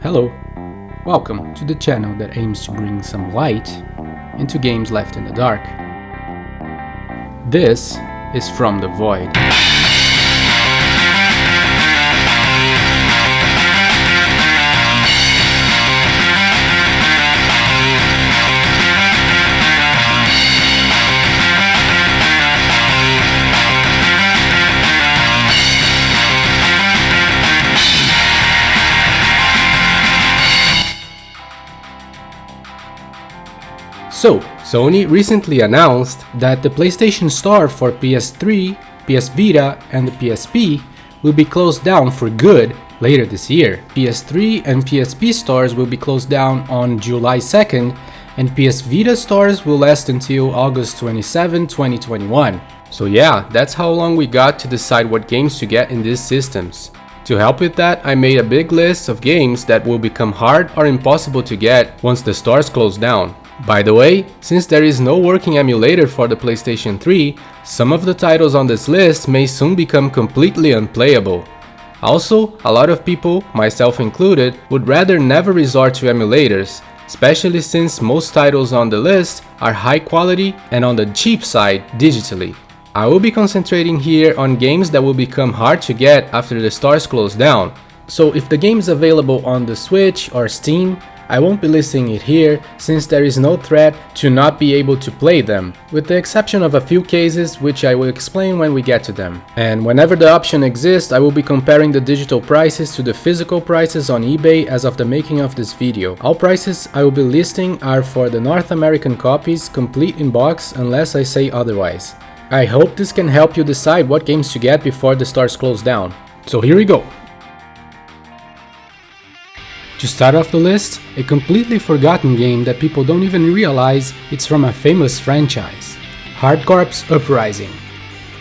Hello, welcome to the channel that aims to bring some light into games left in the dark. This is From the Void. So, Sony recently announced that the PlayStation Store for PS3, PS Vita and the PSP will be closed down for good later this year. PS3 and PSP stores will be closed down on July 2nd and PS Vita stores will last until August 27, 2021. So yeah, that's how long we got to decide what games to get in these systems. To help with that, I made a big list of games that will become hard or impossible to get once the stores close down. By the way, since there is no working emulator for the PlayStation 3, some of the titles on this list may soon become completely unplayable. Also, a lot of people, myself included, would rather never resort to emulators, especially since most titles on the list are high quality and on the cheap side digitally. I will be concentrating here on games that will become hard to get after the stores close down. So if the game is available on the Switch or Steam, I won't be listing it here since there is no threat to not be able to play them, with the exception of a few cases which I will explain when we get to them. And whenever the option exists, I will be comparing the digital prices to the physical prices on eBay as of the making of this video. All prices I will be listing are for the North American copies, complete in box unless I say otherwise. I hope this can help you decide what games to get before the stores close down. So here we go! To start off the list, a completely forgotten game that people don't even realize it's from a famous franchise, Hardcorp's Uprising.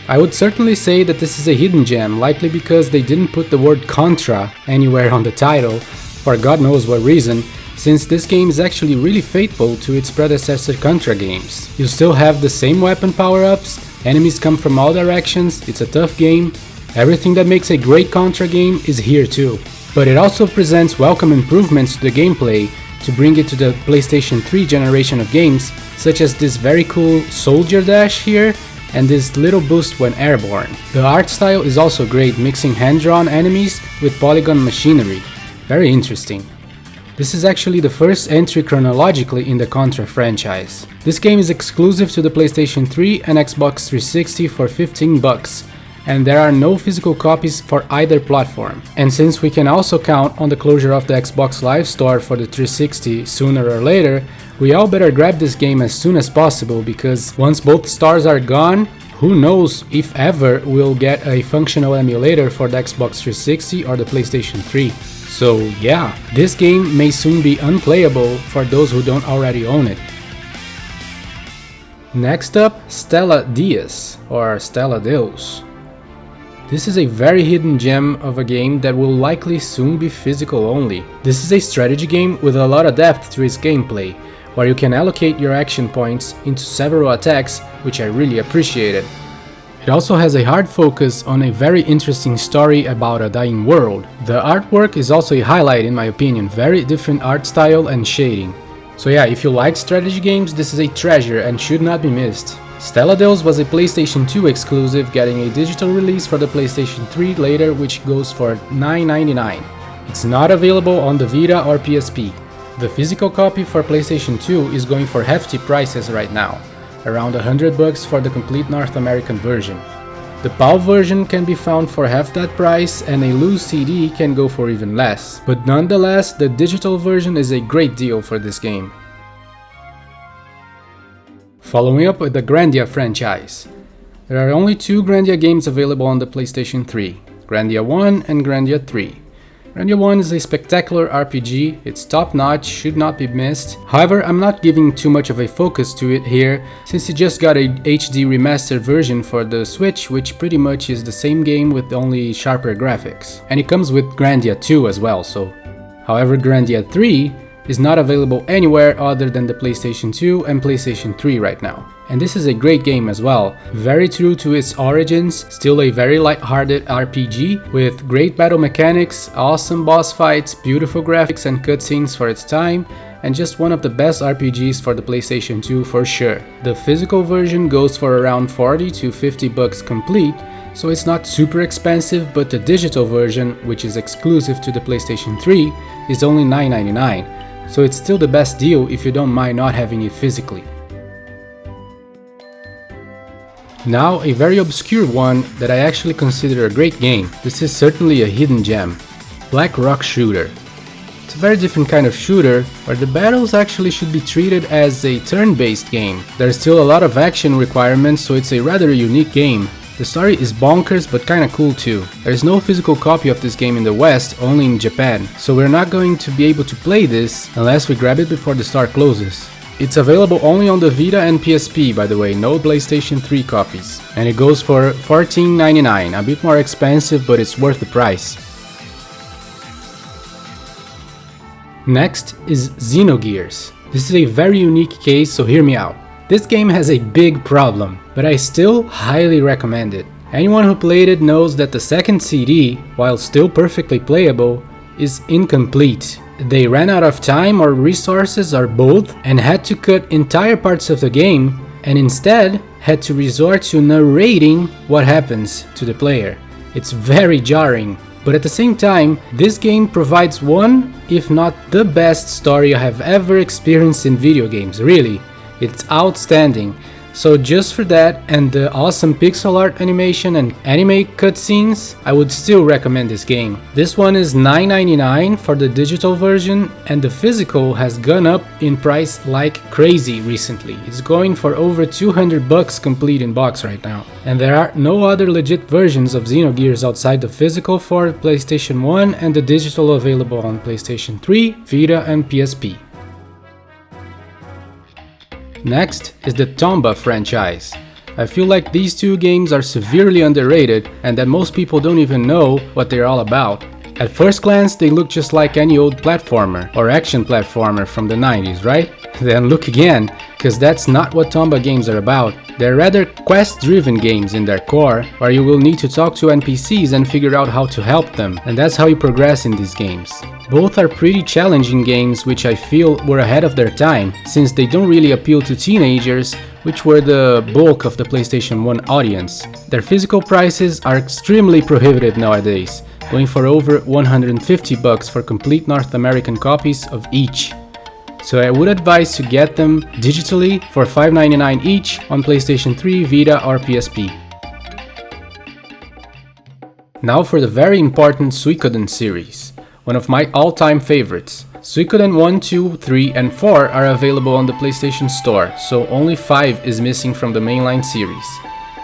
I would certainly say that this is a hidden gem, likely because they didn't put the word Contra anywhere on the title, for God knows what reason, since this game is actually really faithful to its predecessor Contra games. You still have the same weapon power-ups, enemies come from all directions, it's a tough game, everything that makes a great Contra game is here too. But it also presents welcome improvements to the gameplay to bring it to the PlayStation 3 generation of games, such as this very cool soldier dash here and this little boost when airborne. The art style is also great, mixing hand-drawn enemies with polygon machinery. Very interesting. This is actually the first entry chronologically in the Contra franchise. This game is exclusive to the PlayStation 3 and Xbox 360 for $15. And there are no physical copies for either platform. And since we can also count on the closure of the Xbox Live Store for the 360 sooner or later, we all better grab this game as soon as possible, because once both stores are gone, who knows if ever we'll get a functional emulator for the Xbox 360 or the PlayStation 3. So yeah, this game may soon be unplayable for those who don't already own it. Next up, Stella Deus, or Stella Deus. This is a very hidden gem of a game that will likely soon be physical only. This is a strategy game with a lot of depth to its gameplay, where you can allocate your action points into several attacks, which I really appreciated. It also has a hard focus on a very interesting story about a dying world. The artwork is also a highlight in my opinion, very different art style and shading. So yeah, if you like strategy games, this is a treasure and should not be missed. Stella Deus was a PlayStation 2 exclusive, getting a digital release for the PlayStation 3 later, which goes for $9.99. It's not available on the Vita or PSP. The physical copy for PlayStation 2 is going for hefty prices right now, around $100 for the complete North American version. The PAL version can be found for half that price and a loose CD can go for even less, but nonetheless the digital version is a great deal for this game. Following up with the Grandia franchise. There are only two Grandia games available on the PlayStation 3, Grandia I and Grandia III. Grandia 1 is a spectacular RPG, it's top notch, should not be missed. However, I'm not giving too much of a focus to it here, since it just got a HD remastered version for the Switch, which pretty much is the same game with only sharper graphics. And it comes with Grandia 2 as well, so. However, Grandia 3 is not available anywhere other than the PlayStation 2 and PlayStation 3 right now. and this is a great game as well. Very true to its origins, still a very light-hearted RPG with great battle mechanics, awesome boss fights, beautiful graphics and cutscenes for its time, and just one of the best RPGs for the PlayStation 2 for sure. The physical version goes for around 40 to 50 bucks complete, so it's not super expensive, but the digital version, which is exclusive to the PlayStation 3, is only $9.99, so it's still the best deal if you don't mind not having it physically. Now a very obscure one that I actually consider a great game. This is certainly a hidden gem. Black Rock Shooter. It's a very different kind of shooter, where the battles actually should be treated as a turn-based game. There's still a lot of action requirements, so it's a rather unique game. The story is bonkers but kinda cool too. There's no physical copy of this game in the West, only in Japan, so we're not going to be able to play this unless we grab it before the store closes. It's available only on the Vita and PSP, by the way, no PlayStation 3 copies. And it goes for $14.99, a bit more expensive, but it's worth the price. Next is Xenogears. This is a very unique case, so hear me out. This game has a big problem, but I still highly recommend it. Anyone who played it knows that the second CD, while still perfectly playable, is incomplete. They ran out of time or resources or both and had to cut entire parts of the game and instead had to resort to narrating what happens to the player. It's very jarring, but at the same time, this game provides one, if not the best story I have ever experienced in video games, really. It's outstanding. So just for that and the awesome pixel art animation and anime cutscenes, I would still recommend this game. This one is $9.99 for the digital version, and the physical has gone up in price like crazy recently. It's going for over 200 bucks complete in box right now. And there are no other legit versions of Xenogears outside the physical for PlayStation 1 and the digital available on PlayStation 3, Vita and PSP. Next is the Tomba franchise. I feel like these two games are severely underrated and that most people don't even know what they're all about. At first glance, they look just like any old platformer or action platformer from the 90s, right? Then look again, cause that's not what Tomba games are about. They're rather quest-driven games in their core, where you will need to talk to NPCs and figure out how to help them, and that's how you progress in these games. Both are pretty challenging games, which I feel were ahead of their time, since they don't really appeal to teenagers, which were the bulk of the PlayStation 1 audience. Their physical prices are extremely prohibitive nowadays, going for over 150 bucks for complete North American copies of each. So I would advise to get them digitally for $5.99 each on PlayStation 3, Vita or PSP. Now for the very important Suikoden series, one of my all-time favorites. Suikoden 1, 2, 3 and 4 are available on the PlayStation Store, so only 5 is missing from the mainline series.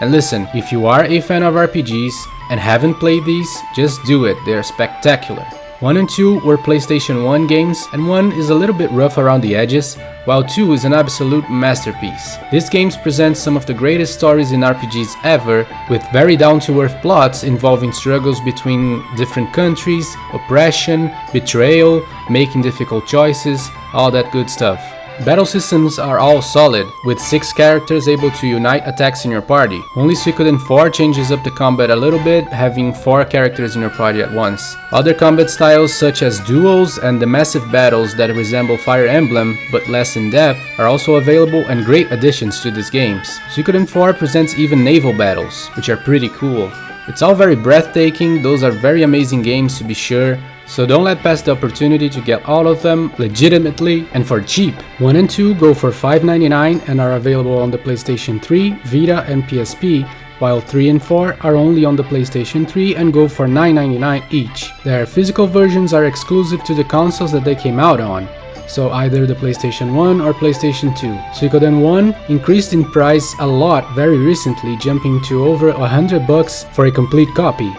And listen, if you are a fan of RPGs and haven't played these, just do it, they are spectacular. 1 and 2 were PlayStation 1 games, and 1 is a little bit rough around the edges, while 2 is an absolute masterpiece. These games present some of the greatest stories in RPGs ever, with very down-to-earth plots involving struggles between different countries, oppression, betrayal, making difficult choices, all that good stuff. Battle systems are all solid, with 6 characters able to unite attacks in your party. Only Suikoden 4 changes up the combat a little bit, having 4 characters in your party at once. Other combat styles such as duels and the massive battles that resemble Fire Emblem but less in depth are also available and great additions to these games. Suikoden 4 presents even naval battles, which are pretty cool. It's all very breathtaking, those are very amazing games to be sure, so don't let pass the opportunity to get all of them legitimately and for cheap. 1 and 2 go for $5.99 and are available on the PlayStation 3, Vita and PSP, while 3 and 4 are only on the PlayStation 3 and go for $9.99 each. Their physical versions are exclusive to the consoles that they came out on, so either the PlayStation 1 or PlayStation 2. Suikoden 1 increased in price a lot very recently, jumping to over $100 for a complete copy.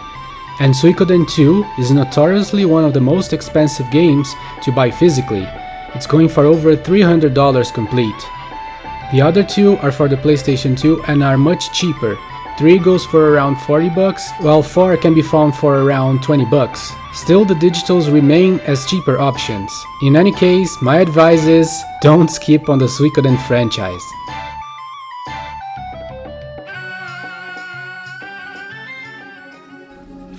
And Suikoden 2 is notoriously one of the most expensive games to buy physically. It's going for over $300 complete. The other 2 are for the PlayStation 2 and are much cheaper. 3 goes for around $40, while 4 can be found for around $20. Still, the digitals remain as cheaper options. In any case, my advice is don't skip on the Suikoden franchise.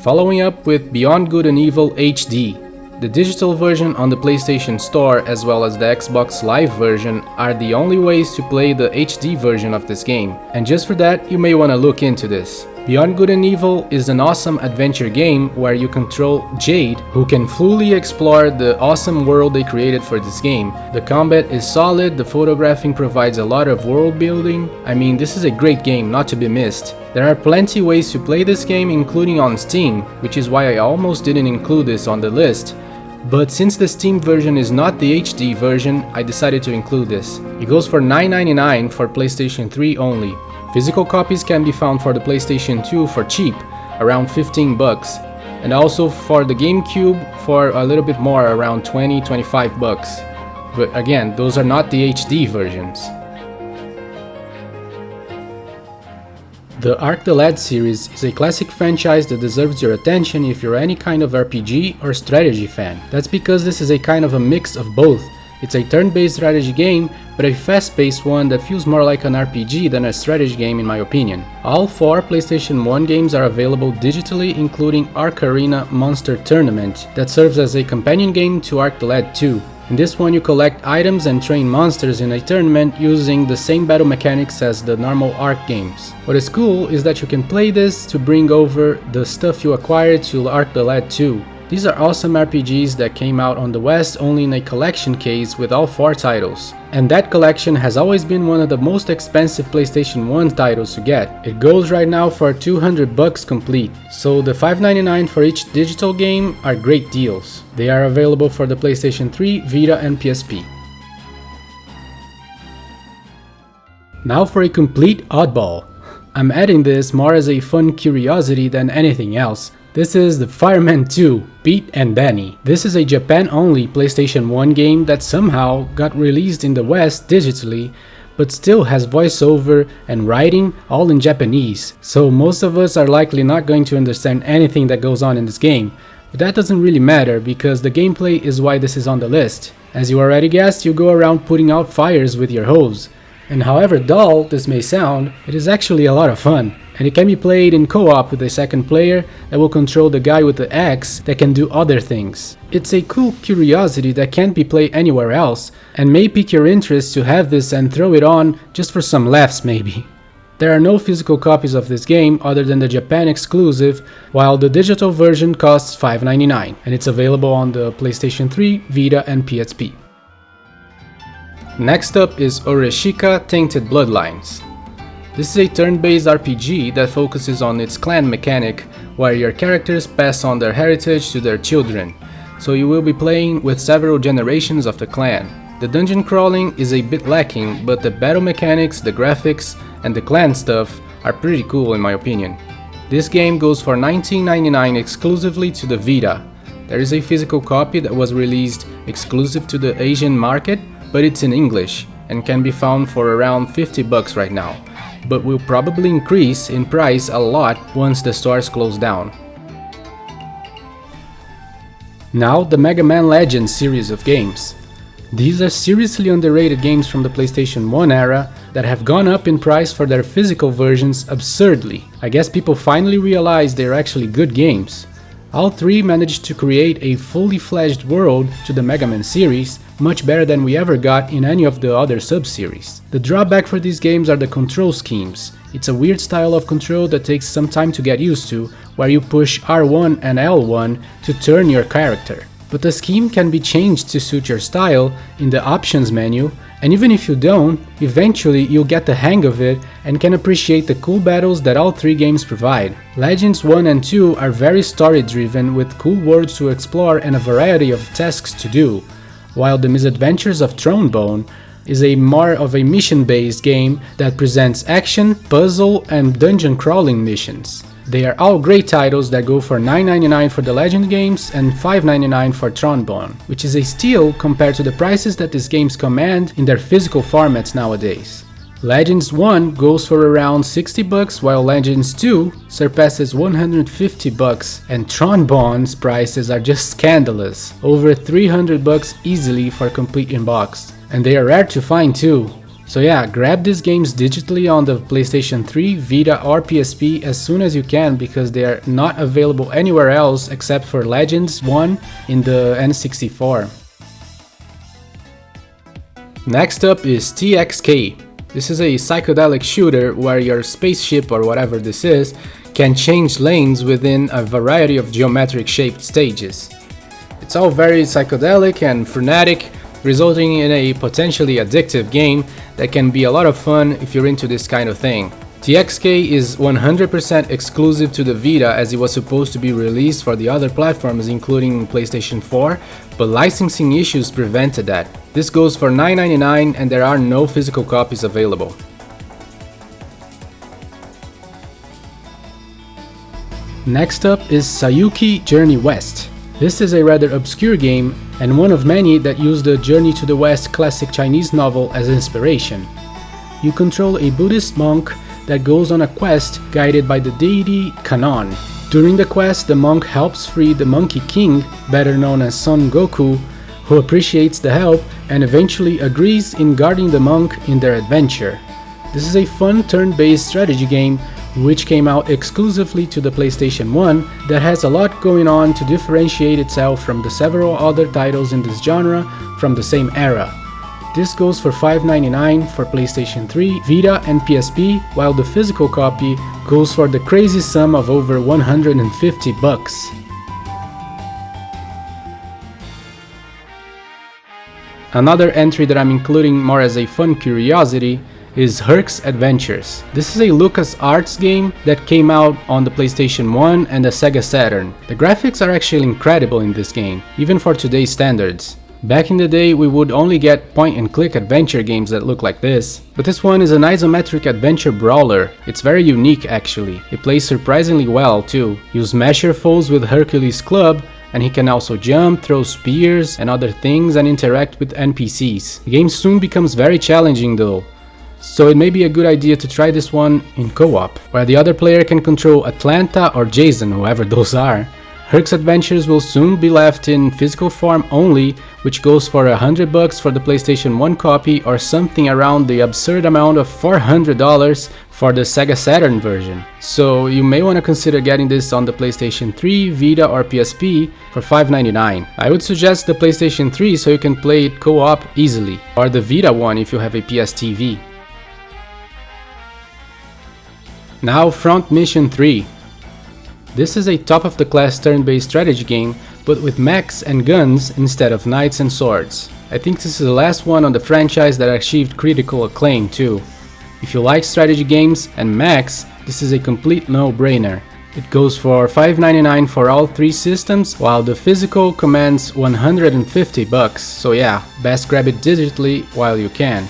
Following up with Beyond Good and Evil HD. The digital version on the PlayStation Store as well as the Xbox Live version are the only ways to play the HD version of this game, and just for that you may want to look into this. Beyond Good and Evil is an awesome adventure game where you control Jade, who can fully explore the awesome world they created for this game. The combat is solid, the photographing provides a lot of world building. I mean, this is a great game not to be missed. There are plenty ways to play this game, including on Steam, which is why I almost didn't include this on the list. But since the Steam version is not the HD version, I decided to include this. It goes for $9.99 for PlayStation 3 only. Physical copies can be found for the PlayStation 2 for cheap, around $15, and also for the GameCube for a little bit more, around $20-25. But again, those are not the HD versions. The Arc the Lad series is a classic franchise that deserves your attention if you're any kind of RPG or strategy fan. That's because this is a kind of a mix of both. It's a turn-based strategy game, but a fast-paced one that feels more like an RPG than a strategy game in my opinion. All 4 PlayStation 1 games are available digitally, including Arc Arena Monster Tournament, that serves as a companion game to Arc the Lad 2. In this one you collect items and train monsters in a tournament using the same battle mechanics as the normal Arc games. What is cool is that you can play this to bring over the stuff you acquired to Arc the Lad 2. These are awesome RPGs that came out on the West only in a collection case with all 4 titles. And that collection has always been one of the most expensive PlayStation 1 titles to get. It goes right now for $200 complete. So the $5.99 for each digital game are great deals. They are available for the PlayStation 3, Vita and PSP. Now for a complete oddball. I'm adding this more as a fun curiosity than anything else. This is the Firemen 2, Pete and Danny. This is a Japan-only PlayStation 1 game that somehow got released in the West digitally, but still has voiceover and writing all in Japanese, so most of us are likely not going to understand anything that goes on in this game. But that doesn't really matter because the gameplay is why this is on the list. As you already guessed, you go around putting out fires with your hose. And however dull this may sound, it is actually a lot of fun. And it can be played in co-op with a second player that will control the guy with the axe that can do other things. It's a cool curiosity that can't be played anywhere else, and may pique your interest to have this and throw it on just for some laughs maybe. There are no physical copies of this game other than the Japan exclusive, while the digital version costs $5.99, and it's available on the PlayStation 3, Vita and PSP. Next up is Oreshika Tainted Bloodlines. This is a turn-based RPG that focuses on its clan mechanic, where your characters pass on their heritage to their children, so you will be playing with several generations of the clan. The dungeon crawling is a bit lacking, but the battle mechanics, the graphics, and the clan stuff are pretty cool in my opinion. This game goes for $19.99 exclusively to the Vita. There is a physical copy that was released exclusive to the Asian market, but it's in English and can be found for around $50 right now, but will probably increase in price a lot once the stores close down. Now the Mega Man Legends series of games. These are seriously underrated games from the PlayStation 1 era that have gone up in price for their physical versions absurdly. I guess people finally realized they're actually good games. All 3 managed to create a fully fledged world to the Mega Man series, much better than we ever got in any of the other sub-series. The drawback for these games are the control schemes. It's a weird style of control that takes some time to get used to, where you push R1 and L1 to turn your character. But the scheme can be changed to suit your style in the options menu, and even if you don't, eventually you'll get the hang of it and can appreciate the cool battles that all 3 games provide. Legends 1 and 2 are very story driven with cool worlds to explore and a variety of tasks to do, while The Misadventures of Tron is a more of a mission-based game that presents action, puzzle, and dungeon crawling missions. They are all great titles that go for $9.99 for the Legend games and $5.99 for Tron, which is a steal compared to the prices that these games command in their physical formats nowadays. Legends 1 goes for around $60 while Legends 2 surpasses $150 and Tron Bonne's prices are just scandalous, over $300 easily for complete in-box. And they are rare to find too. So yeah, grab these games digitally on the PlayStation 3, Vita or PSP as soon as you can because they are not available anywhere else except for Legends 1 in the N64. Next up is TXK. This is a psychedelic shooter where your spaceship or whatever this is can change lanes within a variety of geometric shaped stages. It's all very psychedelic and frenetic, resulting in a potentially addictive game that can be a lot of fun if you're into this kind of thing. TXK is 100% exclusive to the Vita as it was supposed to be released for the other platforms including PlayStation 4, but licensing issues prevented that. This goes for $9.99 and there are no physical copies available. Next up is Saiyuki Journey West. This is a rather obscure game and one of many that use the Journey to the West classic Chinese novel as inspiration. You control a Buddhist monk that goes on a quest guided by the deity Kanon. During the quest, the monk helps free the Monkey King, better known as Son Goku, who appreciates the help and eventually agrees in guarding the monk in their adventure. This is a fun turn-based strategy game which came out exclusively to the PlayStation 1 that has a lot going on to differentiate itself from the several other titles in this genre from the same era. This goes for $5.99 for PlayStation 3, Vita and PSP, while the physical copy goes for the crazy sum of over $150. Another entry that I'm including more as a fun curiosity is Herc's Adventures. This is a LucasArts game that came out on the PlayStation 1 and the Sega Saturn. The graphics are actually incredible in this game, even for today's standards. Back in the day we would only get point-and-click adventure games that look like this, but this one is an isometric adventure brawler. It's very unique actually. It plays surprisingly well too. You smash your foes with Hercules' club, and he can also jump, throw spears and other things and interact with NPCs. The game soon becomes very challenging though, so it may be a good idea to try this one in co-op, where the other player can control Atlanta or Jason, whoever those are. Herc's Adventures will soon be left in physical form only, which goes for $100 for the PlayStation 1 copy or something around the absurd amount of $400 for the Sega Saturn version. So you may want to consider getting this on the PlayStation 3, Vita or PSP for $5.99. I would suggest the PlayStation 3 so you can play it co-op easily, or the Vita one if you have a PS TV. Now Front Mission 3. This is a top-of-the-class turn-based strategy game, but with mechs and guns instead of knights and swords. I think this is the last one on the franchise that achieved critical acclaim too. If you like strategy games and mechs, this is a complete no-brainer. It goes for $5.99 for all three systems, while the physical commands $150, so yeah, best grab it digitally while you can.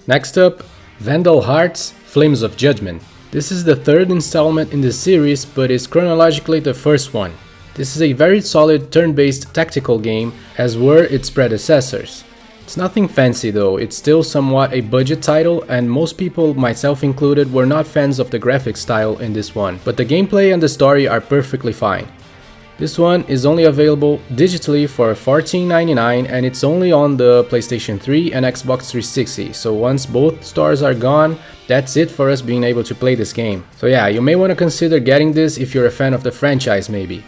Next up, Vandal Hearts Flames of Judgement. This is the third installment in the series, but is chronologically the first one. This is a very solid turn-based tactical game, as were its predecessors. It's nothing fancy though, it's still somewhat a budget title, and most people, myself included, were not fans of the graphic style in this one, but the gameplay and the story are perfectly fine. This one is only available digitally for $14.99 and it's only on the PlayStation 3 and Xbox 360, so once both stores are gone, that's it for us being able to play this game. So yeah, you may want to consider getting this if you're a fan of the franchise maybe.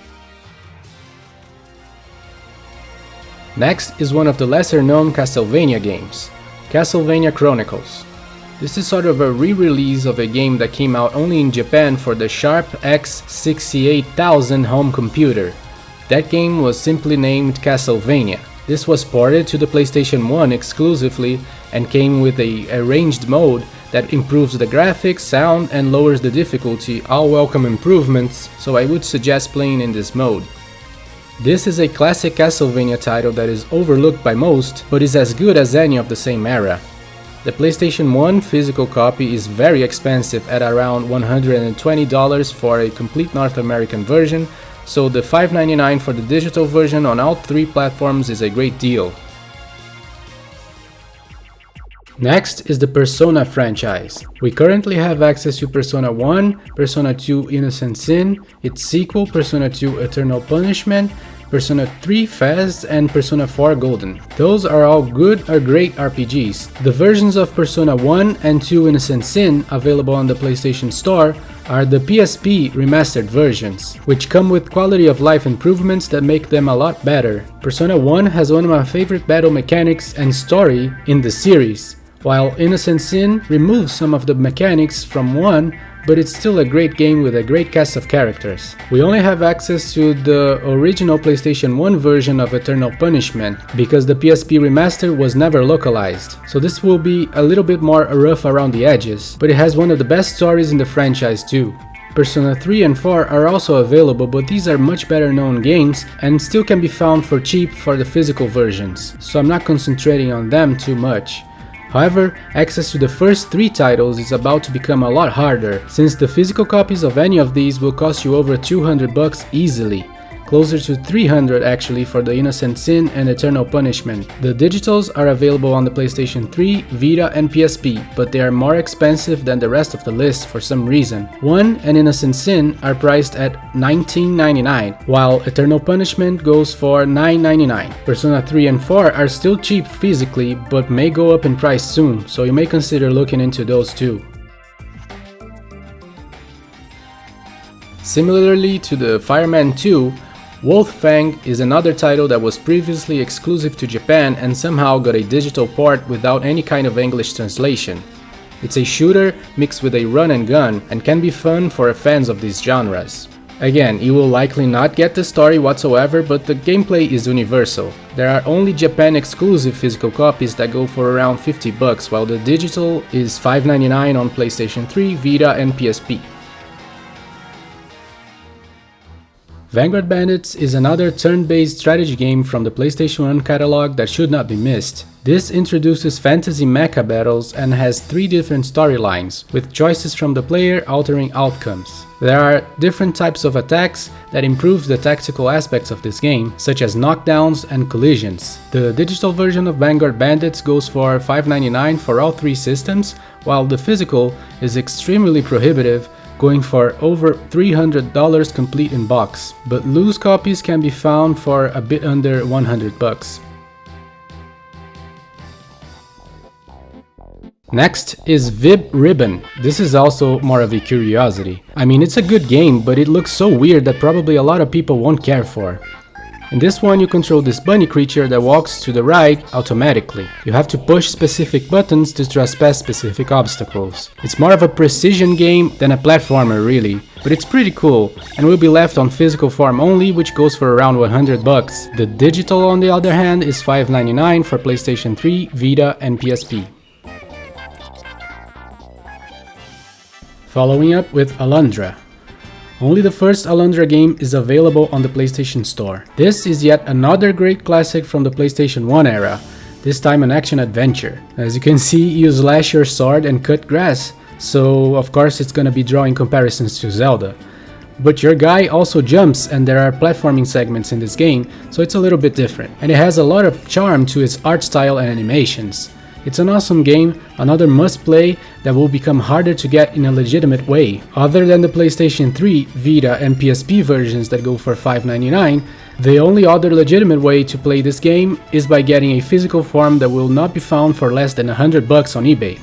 Next is one of the lesser known Castlevania games, Castlevania Chronicles. This is sort of a re-release of a game that came out only in Japan for the Sharp X68000 home computer. That game was simply named Castlevania. This was ported to the PlayStation 1 exclusively and came with a arranged mode that improves the graphics, sound and lowers the difficulty, all welcome improvements, so I would suggest playing in this mode. This is a classic Castlevania title that is overlooked by most, but is as good as any of the same era. The PlayStation 1 physical copy is very expensive at around $120 for a complete North American version, so the $5.99 for the digital version on all three platforms is a great deal. Next is the Persona franchise. We currently have access to Persona 1, Persona 2 Innocent Sin, its sequel Persona 2 Eternal Punishment, Persona 3 Fast, and Persona 4 Golden. Those are all good or great RPGs. The versions of Persona 1 and 2 Innocent Sin available on the PlayStation Store are the PSP remastered versions, which come with quality of life improvements that make them a lot better. Persona 1 has one of my favorite battle mechanics and story in the series, while Innocent Sin removes some of the mechanics from 1, but it's still a great game with a great cast of characters. We only have access to the original PlayStation 1 version of Eternal Punishment because the PSP remaster was never localized, so this will be a little bit more rough around the edges, but it has one of the best stories in the franchise too. Persona 3 and 4 are also available, but these are much better known games and still can be found for cheap for the physical versions, so I'm not concentrating on them too much. However, access to the first 3 titles is about to become a lot harder, since the physical copies of any of these will cost you over $200 easily. Closer to 300 actually for the Innocent Sin and Eternal Punishment. The digitals are available on the PlayStation 3, Vita and PSP, but they are more expensive than the rest of the list for some reason. 1 and Innocent Sin are priced at $19.99, while Eternal Punishment goes for $9.99. Persona 3 and 4 are still cheap physically, but may go up in price soon, so you may consider looking into those too. Similarly to the Firemen 2, WoT Fang is another title that was previously exclusive to Japan and somehow got a digital port without any kind of English translation. It's a shooter mixed with a run and gun and can be fun for fans of these genres. Again, you will likely not get the story whatsoever, but the gameplay is universal. There are only Japan exclusive physical copies that go for around $50, while the digital is $5.99 on PlayStation 3, Vita and PSP. Vanguard Bandits is another turn-based strategy game from the PlayStation 1 catalog that should not be missed. This introduces fantasy mecha battles and has 3 different storylines, with choices from the player altering outcomes. There are different types of attacks that improve the tactical aspects of this game, such as knockdowns and collisions. The digital version of Vanguard Bandits goes for $5.99 for all 3 systems, while the physical is extremely prohibitive, going for over $300 complete in box, but loose copies can be found for a bit under $100. Next is Vib-Ribbon. This is also more of a curiosity. I mean, it's a good game, but it looks so weird that probably a lot of people won't care for. In this one, you control this bunny creature that walks to the right automatically. You have to push specific buttons to trespass specific obstacles. It's more of a precision game than a platformer really, but it's pretty cool and will be left on physical form only, which goes for around $100. The digital on the other hand is $5.99 for PlayStation 3, Vita and PSP. Following up with Alundra. Only the first Alundra game is available on the PlayStation Store. This is yet another great classic from the PlayStation 1 era, this time an action-adventure. As you can see, you slash your sword and cut grass, so of course it's gonna be drawing comparisons to Zelda. But your guy also jumps and there are platforming segments in this game, so it's a little bit different. And it has a lot of charm to its art style and animations. It's an awesome game, another must-play that will become harder to get in a legitimate way. Other than the PlayStation 3, Vita and PSP versions that go for $5.99, the only other legitimate way to play this game is by getting a physical form that will not be found for less than $100 on eBay.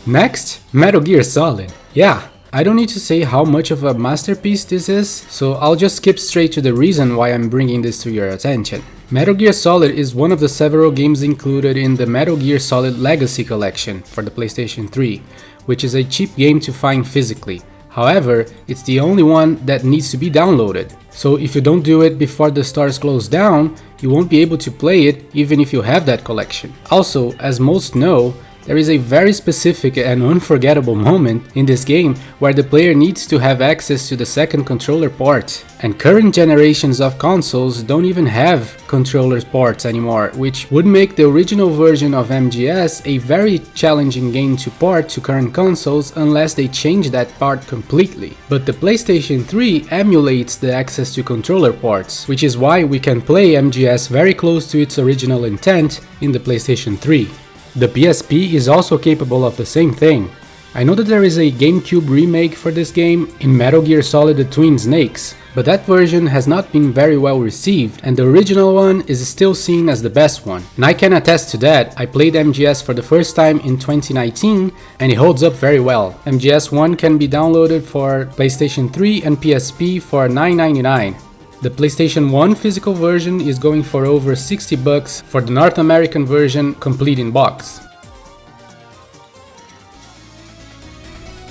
Next, Metal Gear Solid. Yeah, I don't need to say how much of a masterpiece this is, so I'll just skip straight to the reason why I'm bringing this to your attention. Metal Gear Solid is one of the several games included in the Metal Gear Solid Legacy Collection for the PlayStation 3, which is a cheap game to find physically. However, it's the only one that needs to be downloaded. So if you don't do it before the stores close down, you won't be able to play it even if you have that collection. Also, as most know, there is a very specific and unforgettable moment in this game where the player needs to have access to the second controller port. And current generations of consoles don't even have controller ports anymore, which would make the original version of MGS a very challenging game to port to current consoles unless they change that part completely. But the PlayStation 3 emulates the access to controller ports, which is why we can play MGS very close to its original intent in the PlayStation 3. The PSP is also capable of the same thing. I know that there is a GameCube remake for this game in Metal Gear Solid The Twin Snakes, but that version has not been very well received and the original one is still seen as the best one. And I can attest to that. I played MGS for the first time in 2019 and it holds up very well. MGS 1 can be downloaded for PlayStation 3 and PSP for $9.99. The PlayStation 1 physical version is going for over $60 for the North American version complete in box.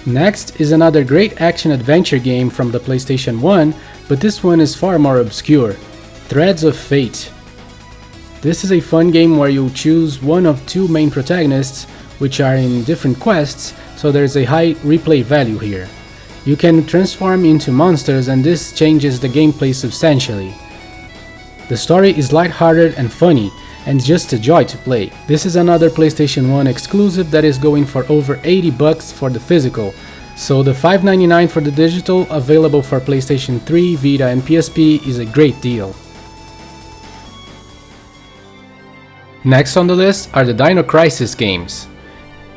Next is another great action-adventure game from the PlayStation 1, but this one is far more obscure. Threads of Fate. This is a fun game where you choose one of two main protagonists, which are in different quests, so there's a high replay value here. You can transform into monsters and this changes the gameplay substantially. The story is lighthearted and funny, and just a joy to play. This is another PlayStation 1 exclusive that is going for over $80 for the physical, so the $5.99 for the digital available for PlayStation 3, Vita and PSP is a great deal. Next on the list are the Dino Crisis games.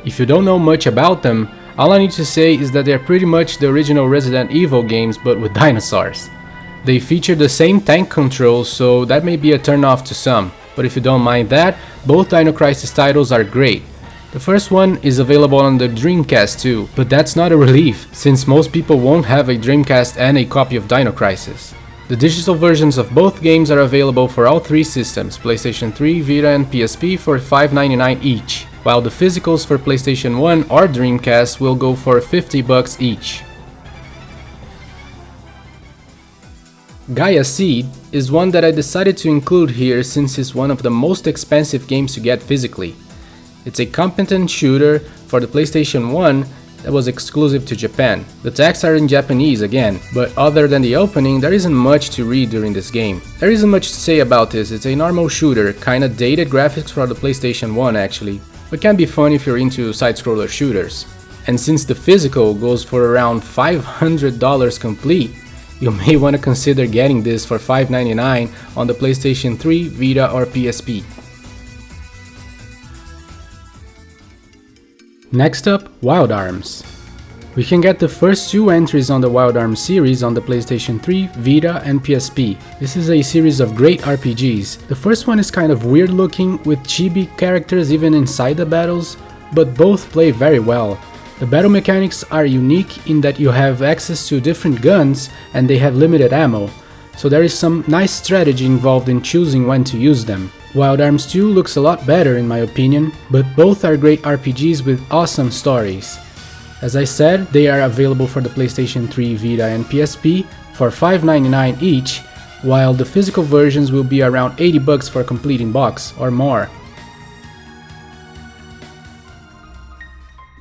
If you don't know much about them, all I need to say is that they're pretty much the original Resident Evil games but with dinosaurs. They feature the same tank controls, so that may be a turn off to some. But if you don't mind that, both Dino Crisis titles are great. The first one is available on the Dreamcast too, but that's not a relief, since most people won't have a Dreamcast and a copy of Dino Crisis. The digital versions of both games are available for all three systems, PlayStation 3, Vita and PSP for $5.99 each, while the physicals for PlayStation 1 or Dreamcast will go for $50 each. Gaia Seed is one that I decided to include here since it's one of the most expensive games to get physically. It's a competent shooter for the PlayStation 1 that was exclusive to Japan. The texts are in Japanese again, but other than the opening, there isn't much to read during this game. There isn't much to say about this. It's a normal shooter, kinda dated graphics for the PlayStation 1 actually, but can be fun if you're into side-scroller shooters. And since the physical goes for around $500 complete, you may want to consider getting this for $5.99 on the PlayStation 3, Vita or PSP. Next up, Wild Arms. We can get the first two entries on the Wild Arms series on the PlayStation 3, Vita and PSP. This is a series of great RPGs. The first one is kind of weird looking with chibi characters even inside the battles, but both play very well. The battle mechanics are unique in that you have access to different guns and they have limited ammo, so there is some nice strategy involved in choosing when to use them. Wild Arms 2 looks a lot better in my opinion, but both are great RPGs with awesome stories. As I said, they are available for the PlayStation 3, Vita and PSP for $5.99 each, while the physical versions will be around $80 for a complete in box or more.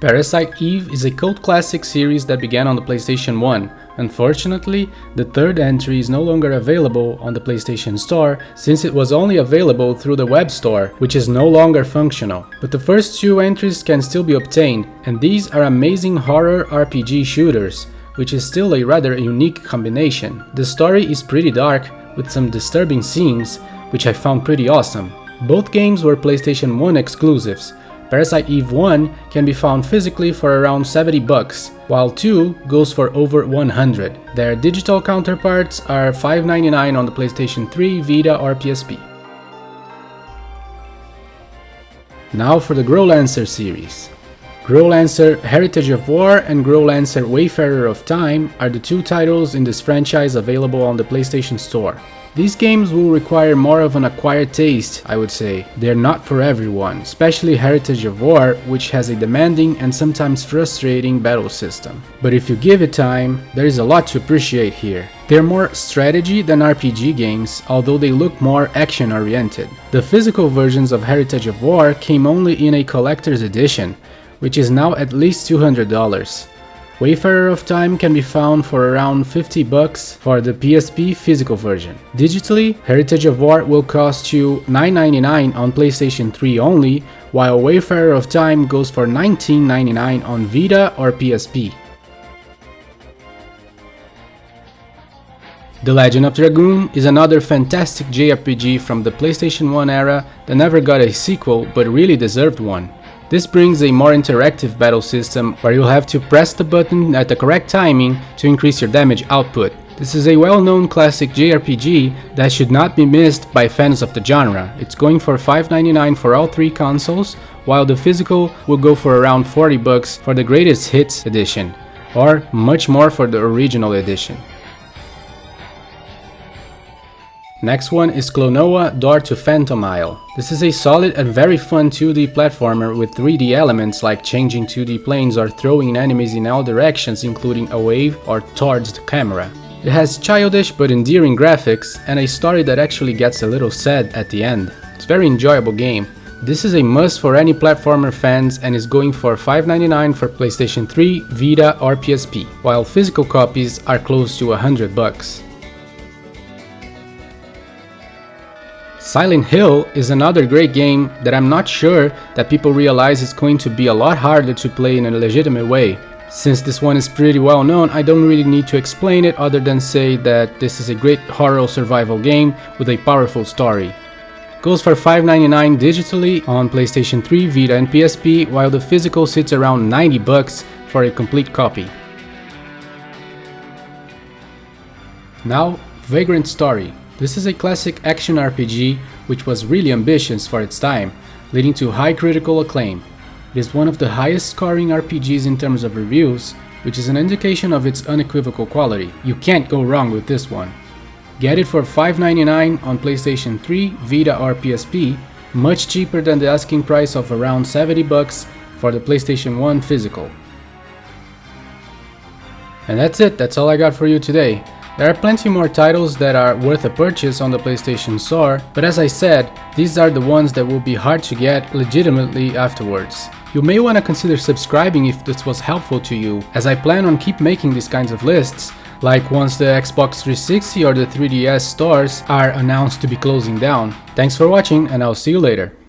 Parasite Eve is a cult classic series that began on the PlayStation 1. Unfortunately, the third entry is no longer available on the PlayStation Store since it was only available through the web store, which is no longer functional. But the first two entries can still be obtained, and these are amazing horror RPG shooters, which is still a rather unique combination. The story is pretty dark, with some disturbing scenes, which I found pretty awesome. Both games were PlayStation 1 exclusives. Parasite Eve 1 can be found physically for around $70, while 2 goes for over $100. Their digital counterparts are $5.99 on the PlayStation 3, Vita or PSP. Now for the Growlanser series. Growlanser Heritage of War and Growlanser Wayfarer of Time are the two titles in this franchise available on the PlayStation Store. These games will require more of an acquired taste, I would say. They're not for everyone, especially Heritage of War, which has a demanding and sometimes frustrating battle system. But if you give it time, there is a lot to appreciate here. They're more strategy than RPG games, although they look more action-oriented. The physical versions of Heritage of War came only in a collector's edition, which is now at least $200. Wayfarer of Time can be found for around $50 for the PSP physical version. Digitally, Heritage of War will cost you $9.99 on PlayStation 3 only, while Wayfarer of Time goes for $19.99 on Vita or PSP. The Legend of Dragoon is another fantastic JRPG from the PlayStation 1 era that never got a sequel but really deserved one. This brings a more interactive battle system where you'll have to press the button at the correct timing to increase your damage output. This is a well-known classic JRPG that should not be missed by fans of the genre. It's going for $5.99 for all 3 consoles, while the physical will go for around $40 for the Greatest Hits edition, or much more for the original edition. Next one is Klonoa Door to Phantom Isle. This is a solid and very fun 2D platformer with 3D elements like changing 2D planes or throwing enemies in all directions, including away or towards the camera. It has childish but endearing graphics and a story that actually gets a little sad at the end. It's a very enjoyable game. This is a must for any platformer fans and is going for $5.99 for PlayStation 3, Vita or PSP, while physical copies are close to $100. Silent Hill is another great game that I'm not sure that people realize is going to be a lot harder to play in a legitimate way. Since this one is pretty well known, I don't really need to explain it other than say that this is a great horror survival game with a powerful story. Goes for $5.99 digitally on PlayStation 3, Vita and PSP, while the physical sits around $90 for a complete copy. Now, Vagrant Story. This is a classic action RPG which was really ambitious for its time, leading to high critical acclaim. It is one of the highest scoring RPGs in terms of reviews, which is an indication of its unequivocal quality. You can't go wrong with this one. Get it for $5.99 on PlayStation 3, Vita or PSP, much cheaper than the asking price of around $70 for the PlayStation 1 physical. And that's it, that's all I got for you today. There are plenty more titles that are worth a purchase on the PlayStation Store, but as I said, these are the ones that will be hard to get legitimately afterwards. You may want to consider subscribing if this was helpful to you, as I plan on keep making these kinds of lists, like once the Xbox 360 or the 3DS stores are announced to be closing down. Thanks for watching and I'll see you later.